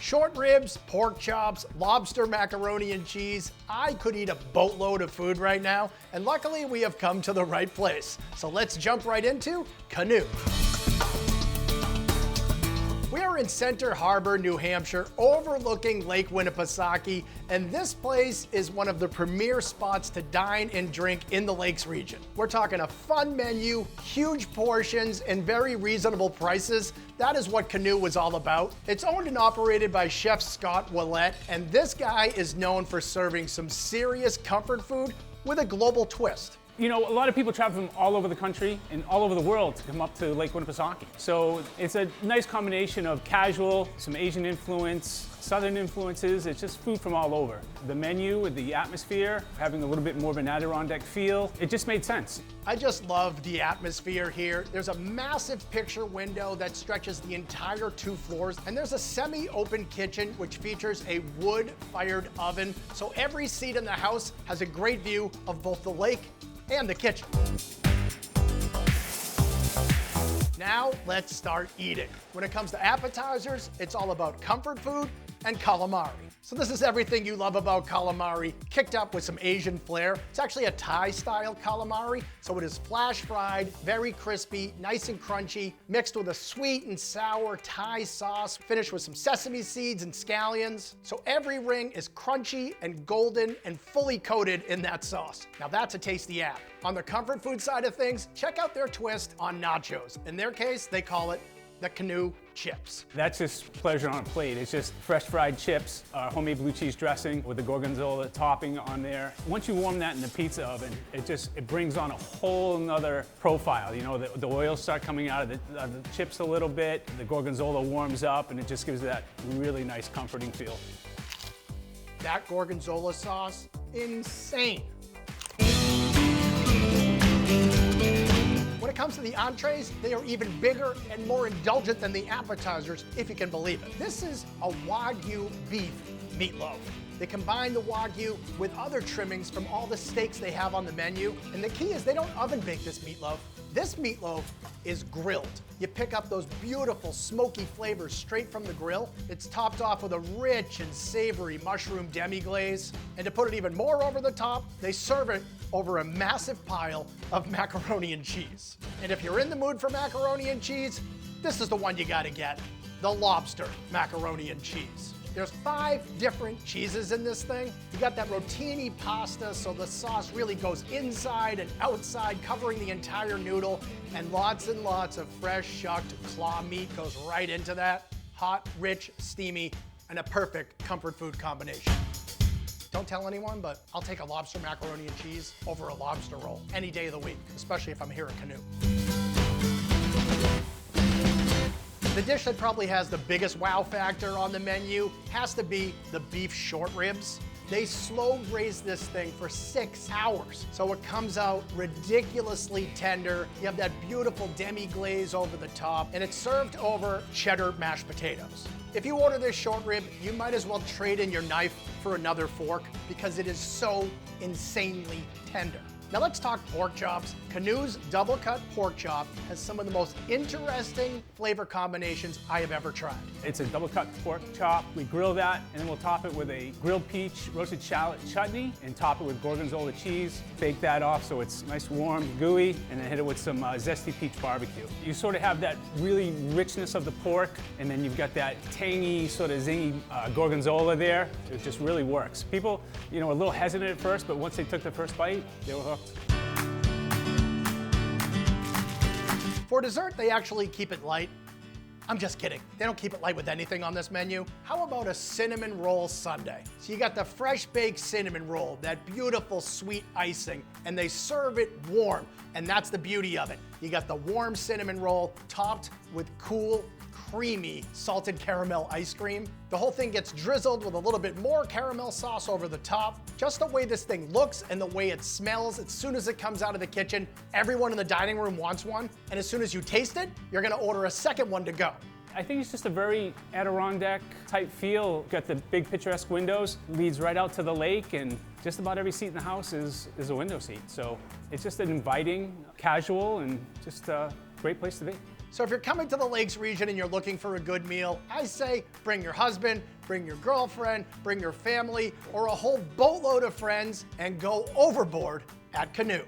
Short ribs, pork chops, lobster, macaroni and cheese. I could eat a boatload of food right now, and luckily we have come to the right place. So let's jump right into Canoe. We are in Center Harbor, New Hampshire, overlooking Lake Winnipesaukee, and this place is one of the premier spots to dine and drink in the Lakes region. We're talking a fun menu, huge portions, and very reasonable prices. That is what Canoe was all about. It's owned and operated by Chef Scott Willette, and this guy is known for serving some serious comfort food with a global twist. You know, a lot of people travel from all over the country and all over the world to come up to Lake Winnipesaukee. So it's a nice combination of casual, some Asian influence, Southern influences. It's just food from all over. The menu, the atmosphere, having a little bit more of an Adirondack feel, it just made sense. I just love the atmosphere here. There's a massive picture window that stretches the entire 2 floors, and there's a semi-open kitchen which features a wood-fired oven. So every seat in the house has a great view of both the lake and the kitchen. Now let's start eating. When it comes to appetizers, it's all about comfort food and calamari. So this is everything you love about calamari, kicked up with some Asian flair. It's actually a Thai-style calamari, so it is flash fried, very crispy, nice and crunchy, mixed with a sweet and sour Thai sauce, finished with some sesame seeds and scallions. So every ring is crunchy and golden and fully coated in that sauce. Now that's a tasty app. On the comfort food side of things, check out their twist on nachos. In their case, they call it the Canoe chips. That's just pleasure on a plate. It's just fresh fried chips, homemade blue cheese dressing with the gorgonzola topping on there. Once you warm that in the pizza oven, it brings on a whole nother profile. You know, the oils start coming out of the chips a little bit, the gorgonzola warms up, and it just gives that really nice comforting feel. That gorgonzola sauce, insane. When it comes to the entrees, they are even bigger and more indulgent than the appetizers, if you can believe it. This is a Wagyu beef meatloaf. They combine the Wagyu with other trimmings from all the steaks they have on the menu. And the key is they don't oven bake this meatloaf. This meatloaf is grilled. You pick up those beautiful smoky flavors straight from the grill. It's topped off with a rich and savory mushroom demi-glaze. And to put it even more over the top, they serve it over a massive pile of macaroni and cheese. And if you're in the mood for macaroni and cheese, this is the one you gotta get, the lobster macaroni and cheese. There's 5 different cheeses in this thing. You got that rotini pasta, so the sauce really goes inside and outside, covering the entire noodle, and lots of fresh shucked claw meat goes right into that. Hot, rich, steamy, and a perfect comfort food combination. Don't tell anyone, but I'll take a lobster macaroni and cheese over a lobster roll any day of the week, especially if I'm here at Canoe. The dish that probably has the biggest wow factor on the menu has to be the beef short ribs. They slow braise this thing for 6 hours, so it comes out ridiculously tender. You have that beautiful demi-glaze over the top, and it's served over cheddar mashed potatoes. If you order this short rib, you might as well trade in your knife for another fork because it is so insanely tender. Now let's talk pork chops. Canoe's double cut pork chop has some of the most interesting flavor combinations I have ever tried. It's a double cut pork chop. We grill that, and then we'll top it with a grilled peach roasted shallot chutney and top it with gorgonzola cheese. Bake that off so it's nice, warm, gooey, and then hit it with some zesty peach barbecue. You sort of have that really richness of the pork, and then you've got that tangy, sort of zingy gorgonzola there. It just really works. People, you know, are a little hesitant at first, but once they took the first bite, they were hooked. For dessert, they actually keep it light. I'm just kidding. They don't keep it light with anything on this menu. How about a cinnamon roll sundae? So you got the fresh baked cinnamon roll, that beautiful sweet icing, and they serve it warm. And that's the beauty of it. You got the warm cinnamon roll topped with cool, creamy salted caramel ice cream. The whole thing gets drizzled with a little bit more caramel sauce over the top. Just the way this thing looks and the way it smells, as soon as it comes out of the kitchen, everyone in the dining room wants one. And as soon as you taste it, you're gonna order a second one to go. I think it's just a very Adirondack type feel. Got the big picturesque windows, leads right out to the lake, and just about every seat in the house is a window seat. So it's just an inviting, casual, and just a great place to be. So if you're coming to the Lakes region and you're looking for a good meal, I say bring your husband, bring your girlfriend, bring your family, or a whole boatload of friends and go overboard at Canoe.